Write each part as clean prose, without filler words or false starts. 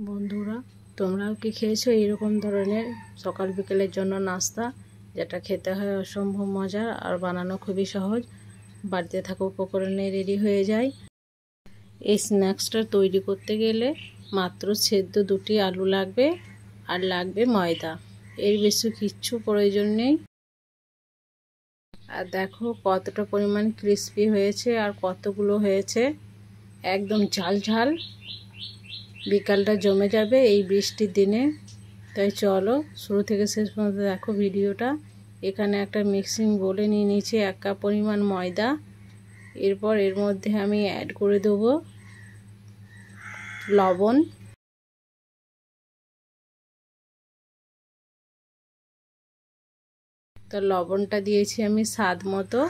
বন্ধুরা, তোমরাও কি খেয়েছো এইরকম ধরনের সকাল বিকেলের জন্য নাস্তা, যেটা খেতে হয় অসম্ভব মজার আর বানানো খুবই সহজ, বাড়িতে থাকা উপকরণে রেডি হয়ে যায়। এই স্ন্যাক্সটা তৈরি করতে গেলে মাত্র সেদ্ধ 2টি আলু লাগবে আর লাগবে ময়দা। এর বেশি কিচ্ছু প্রয়োজন নেই। আর দেখো কতটা পরিমাণ ক্রিস্পি হয়েছে আর কতগুলো হয়েছে, একদম ঝাল ঝাল। বিকালটা জমে যাবে এই বৃষ্টির দিনে। তাই চলো শুরু থেকে শেষ পর্যন্ত দেখো ভিডিওটা। এখানে একটা মিক্সিং বোলে নিয়ে নিয়েছি 1 কাপ পরিমাণ ময়দা। এরপর এর মধ্যে আমি অ্যাড করে দেবো লবণ, তো লবণটা দিয়েছি আমি স্বাদ মতো।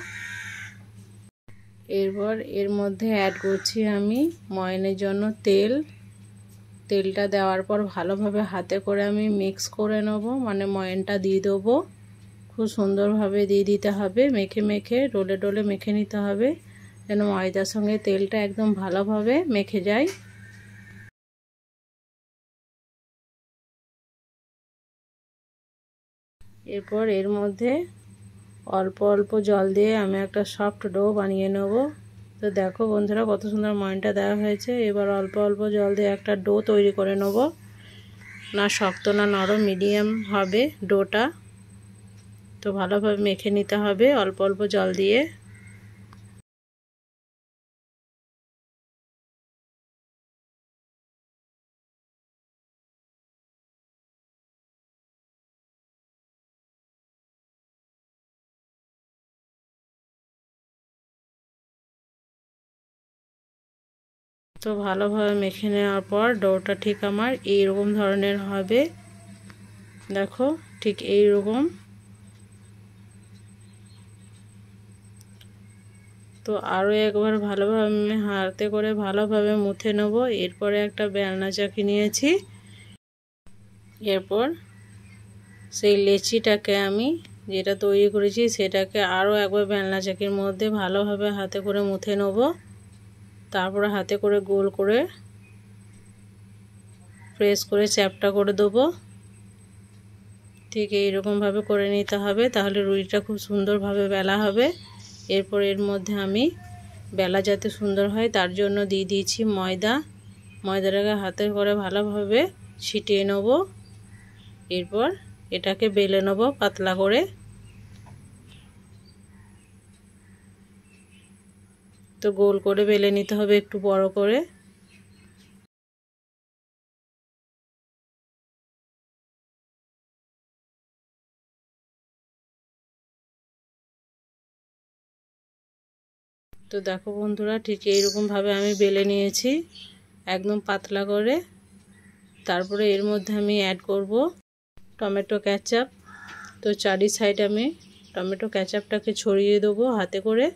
এরপর এর মধ্যে অ্যাড করছি আমি ময়ানের জন্য তেলটা দেওয়ার পর ভালোভাবে হাতে করে আমি মিক্স করে নেব, মানে ময়ানটা দিয়ে দেবো। খুব সুন্দরভাবে দিয়ে দিতে হবে, মেখে মেখে ডলে ডলে মেখে নিতে হবে, যেন ময়দার সঙ্গে তেলটা একদম ভালোভাবে মেখে যায়। এরপর এর মধ্যে অল্প অল্প জল দিয়ে আমি একটা সফট ডো বানিয়ে নেব। তো দেখো বন্ধুরা কত সুন্দর ময়ানটা দেওয়া হয়েছে। এবার অল্প অল্প জল দিয়ে একটা ডো তৈরি করে নেব, না শক্ত না নরম, মিডিয়াম হবে ডোটা। তো ভালোভাবে মেখে নিতে হবে অল্প অল্প জল দিয়ে। তো ভালোভাবে মেখে নেওয়ার পর ডোটা ঠিক আমার এইরকম ধরনের হবে। দেখো ঠিক এইরকম। তো আরও একবার ভালোভাবে হাতে করে ভালোভাবে মুথে নেব। এরপরে একটা বেলনা চাকি নিয়েছি। এরপর সেই লেচিটাকে আমি যেটা তৈরি করেছি সেটাকে আরও একবার বেলনা চাকির মধ্যে ভালোভাবে হাতে করে মুথে নেব। তারপরে হাতে করে গোল করে প্রেস করে চ্যাপটা করে দেবো। ঠিক এইরকমভাবে করে নিতে হবে, তাহলে রুটিটা খুব সুন্দরভাবে বেলা হবে। এরপর এর মধ্যে আমি বেলা যাতে সুন্দর হয় তার জন্য দিয়ে দিয়েছি ময়দাটাকে হাতে করে ভালোভাবে ছিটিয়ে নেব। এরপর এটাকে বেলে নেব পাতলা করে। তো গোল করে বেলে নিতে হবে একটু বড় করে। তো দেখো বন্ধুরা ঠিক এইরকমভাবে আমি বেলে নিয়েছি একদম পাতলা করে। তারপরে এর মধ্যে আমি অ্যাড করব টমেটো কেচাপ। তো চারি সাইড আমি টমেটো কেচাপটাকে ছড়িয়ে দেবো হাতে করে।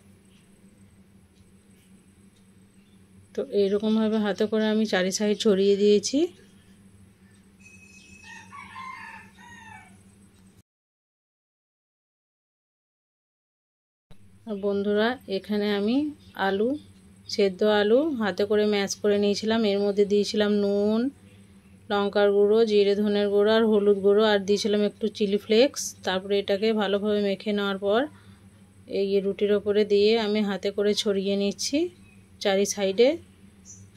তো এইরকমভাবে হাতে করে আমি চারি সাইড ছড়িয়ে দিয়েছি। বন্ধুরা এখানে আমি সেদ্ধ আলু হাতে করে ম্যাশ করে নিয়েছিলাম। এর মধ্যে দিয়েছিলাম নুন, লঙ্কার গুঁড়ো, জিরে ধনের গুঁড়ো আর হলুদ গুঁড়ো, আর দিয়েছিলাম একটু চিলি ফ্লেক্স। তারপরে এটাকে ভালোভাবে মেখে নেওয়ার পর এই রুটির ওপরে দিয়ে আমি হাতে করে ছড়িয়ে নিচ্ছি চারি সাইডে।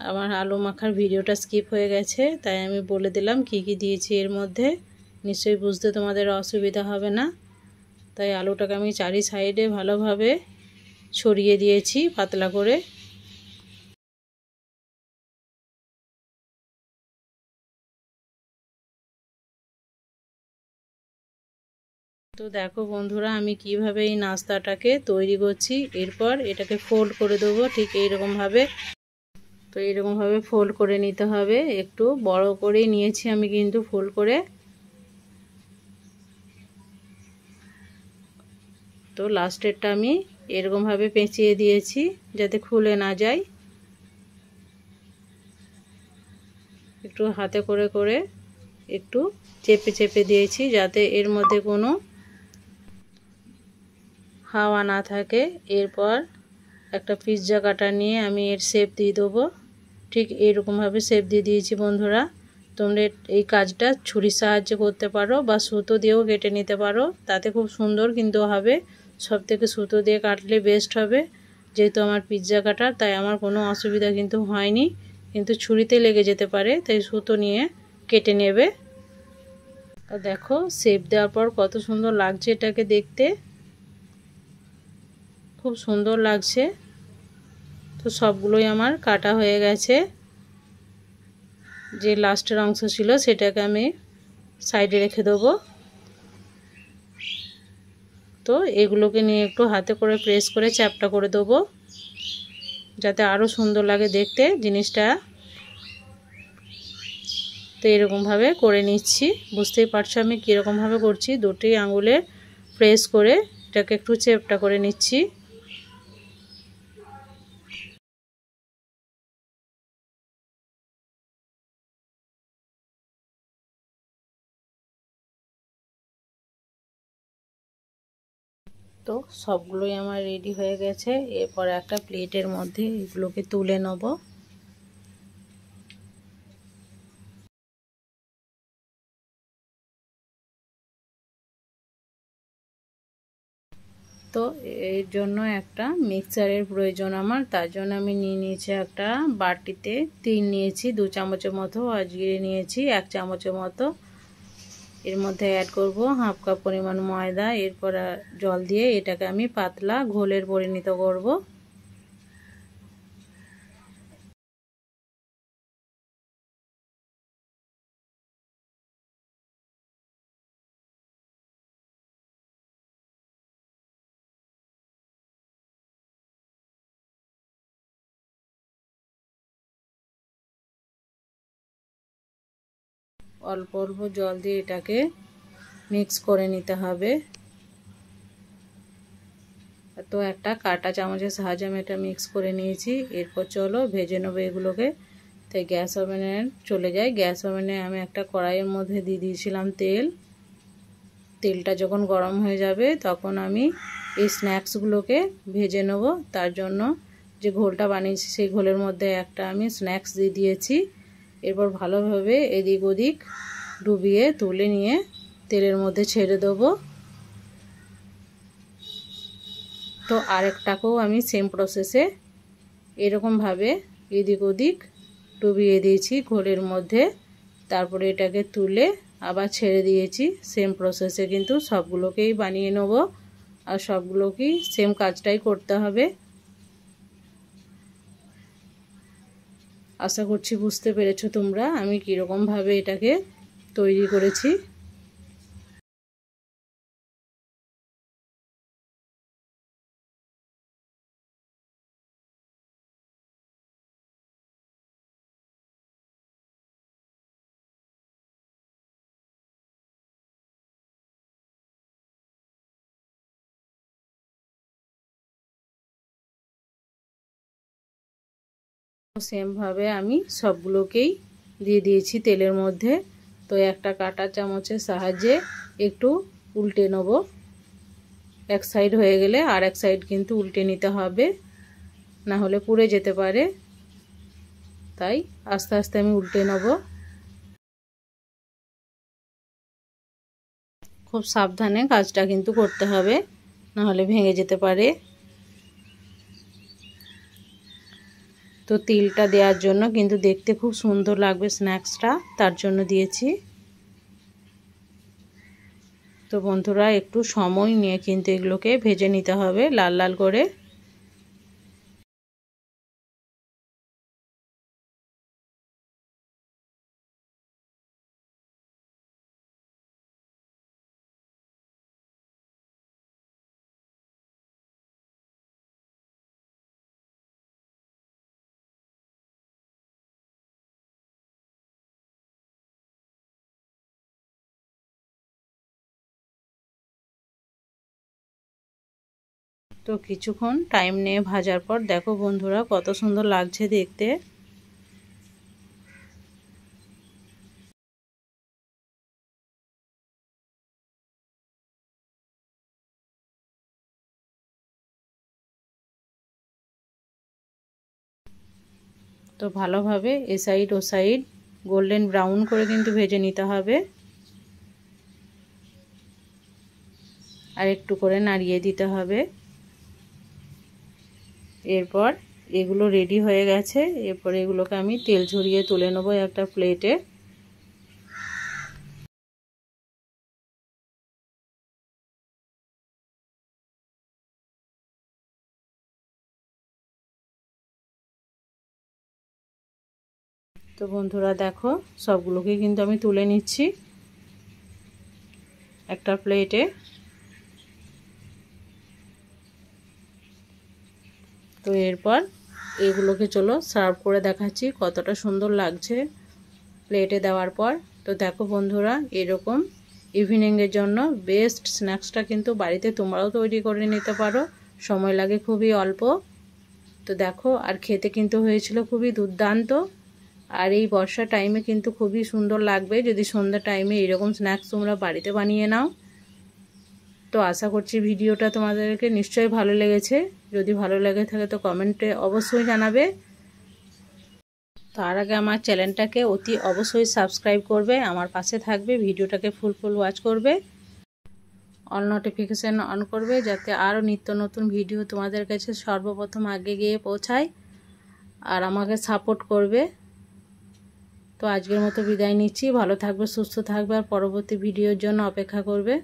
আমার আলু মাখার ভিডিওটা স্কিপ হয়ে গেছে, তাই আমি বলে দিলাম কি কি দিয়েছি এর মধ্যে। নিশ্চয়ই বুঝতে তোমাদের অসুবিধা হবে না। তাই আলুটাকে আমি চারি সাইডে ভালোভাবে ছড়িয়ে দিয়েছি পাতলা করে। তো দেখো বন্ধুরা আমি কিভাবে এই নাস্তাটাকে তৈরি করছি। এরপর এটাকে ফোল্ড করে দেবো ঠিক এইরকমভাবে। তো এইরকমভাবে ফোল্ড করে নিতে হবে, একটু বড় করেই নিয়েছি আমি কিন্তু ফোল্ড করে। তো লাস্টেরটা আমি এরকমভাবে পেঁচিয়ে দিয়েছি যাতে খুলে না যায়। একটু হাতে করে করে একটু চেপে চেপে দিয়েছি যাতে এর মধ্যে কোনো হাওয়া না থাকে। এরপর একটা পিৎজা কাটা নিয়ে আমি এর শেপ দিয়ে দেবো। ঠিক এইরকমভাবে শেপ দিয়ে দিয়েছি বন্ধুরা। তোমরা এই কাজটা ছুরির সাহায্যে করতে পারো বা সুতো দিয়েও কেটে নিতে পারো, তাতে খুব সুন্দর কিন্তু হবে। সবথেকে সুতো দিয়ে কাটলে বেস্ট হবে। যেহেতু আমার পিৎজা কাটার, তাই আমার কোনো অসুবিধা কিন্তু হয়নি, কিন্তু ছুরিতে লেগে যেতে পারে, তাই সুতো নিয়ে কেটে নেবে। দেখো শেপ দেওয়ার পর কত সুন্দর লাগছে এটাকে দেখতে, খুব সুন্দর লাগছে। তো সবগুলোই আমার কাটা হয়ে গেছে। যে লাস্টের অংশ ছিল সেটাকে আমি সাইডে রেখে দেবো। তো এগুলোকে নিয়ে একটু হাতে করে প্রেস করে চ্যাপটা করে দেবো, যাতে আরও সুন্দর লাগে দেখতে জিনিসটা। তো এরকমভাবে করে নিচ্ছি, বুঝতেই পারছো আমি কীরকমভাবে করছি। দুটি আঙুলে প্রেস করে এটাকে একটু চ্যাপটা করে নিচ্ছি। তো সবগুলোই আমার রেডি হয়ে গেছে। এরপর একটা প্লেটের মধ্যে এগুলোকে তুলে নেব। তো এর জন্য একটা মিক্সারের প্রয়োজন আমার, তার জন্য আমি নিয়ে নিয়েছি একটা বাটিতে তিল নিয়েছি 2 চামচের মতো, আর জিরে নিয়েছি 1 চামচের মতো। এর মধ্যে অ্যাড করব হাফ কাপ পরিমাণ ময়দা। এরপর জল দিয়ে এটাকে আমি পাতলা ঘোলের পরিণত করব। অল্প অল্প জল দিয়ে এটাকে মিক্স করে নিতে হবে। তো একটা কাঁটা চামচের সাহায্যে আমি এটা মিক্স করে নিয়েছি। এরপর চলো ভেজে নেবো এগুলোকে। তাই গ্যাস ওভেনে চলে যাই। গ্যাস ওভেনে আমি একটা কড়াইয়ের মধ্যে দিয়ে দিয়েছিলাম তেল। তেলটা যখন গরম হয়ে যাবে তখন আমি এই স্ন্যাক্সগুলোকে ভেজে নেব। তার জন্য যে ঘোলটা বানিয়েছি সেই ঘোলের মধ্যে একটা আমি স্ন্যাক্স দিয়ে দিয়েছি। এরপর ভালোভাবে এদিক ওদিক ডুবিয়ে তুলে নিয়ে তেলের মধ্যে ছেড়ে দেবো। তো আরেকটাকেও আমি সেম প্রসেসে এরকমভাবে এদিক ওদিক ডুবিয়ে দিয়েছি ঘোলের মধ্যে। তারপরে এটাকে তুলে আবার ছেড়ে দিয়েছি। সেম প্রসেসে কিন্তু সবগুলোকেই বানিয়ে নেব, আর সবগুলোকেই সেম কাজটাই করতে হবে। আশা করছি বুঝতে পেরেছো তোমরা আমি কীরকমভাবে এটাকে তৈরি করেছি। সেমভাবে আমি সবগুলোকেই দিয়ে দিয়েছি তেলের মধ্যে। তো একটা কাঁটা চামচের সাহায্যে একটু উল্টে নেব। এক সাইড হয়ে গেলে আর এক সাইড কিন্তু উল্টে নিতে হবে, না হলে পুড়ে যেতে পারে। তাই আস্তে আস্তে আমি উল্টে নেব। খুব সাবধানে কাজটা কিন্তু করতে হবে, না হলে ভেঙে যেতে পারে। তো তিলটা দেওয়ার জন্য কিন্তু দেখতে খুব সুন্দর লাগবে স্ন্যাক্সটা, তার জন্য দিয়েছি। তো বন্ধুরা একটু সময় নিয়ে কিন্তু এগুলোকে ভেজে নিতে হবে লাল লাল করে। তো কিছুক্ষণ টাইম নিয়ে ভাজার পর দেখো বন্ধুরা কত সুন্দর লাগছে দেখতে। তো ভালোভাবে এ সাইড ও সাইড গোল্ডেন ব্রাউন করে কিন্তু ভেজে নিতে হবে। আর একটু করে নাড়িয়ে দিতে হবে। এরপর এগুলো রেডি হয়ে গেছে। এরপর এগুলোকে আমি তেল ঝরিয়ে তুলে নেব একটা প্লেটে। তো বন্ধুরা দেখো, সবগুলোকে কিন্তু আমি তুলে নিচ্ছি একটা প্লেটে। তো এরপর এগুলোকে চলো সার্ভ করে দেখাচ্ছি কতটা সুন্দর লাগছে প্লেটে দেওয়ার পর। তো দেখো বন্ধুরা, এরকম ইভিনিংয়ের জন্য বেস্ট স্ন্যাক্সটা কিন্তু বাড়িতে তোমরাও তৈরি করে নিতে পারো। সময় লাগে খুবই অল্প। তো দেখো, আর খেতে কিন্তু হয়েছিল খুবই দুর্দান্ত। আর এই বর্ষা টাইমে কিন্তু খুবই সুন্দর লাগবে যদি সন্ধ্যা টাইমে এরকম স্ন্যাক্স তোমরা বাড়িতে বানিয়ে নাও। তো আশা করছি ভিডিওটা তোমাদেরকে নিশ্চয়ই ভালো লেগেছে। যদি ভালো লেগে থাকে তো কমেন্টে অবশ্যই জানাবে। তার আগে আমার চ্যানেলটাকে অতি অবশ্যই সাবস্ক্রাইব করবে, আমার পাশে থাকবে, ভিডিওটাকে ফুল ওয়াচ করবে, অল নোটিফিকেশান অন করবে যাতে আরও নিত্য নতুন ভিডিও তোমাদের কাছে সর্বপ্রথম আগে গিয়ে পৌঁছায়। আর আমাকে সাপোর্ট করবে। তো আজকের মতো বিদায় নিচ্ছি। ভালো থাকবে, সুস্থ থাকবে, আর পরবর্তী ভিডিওর জন্য অপেক্ষা করবে।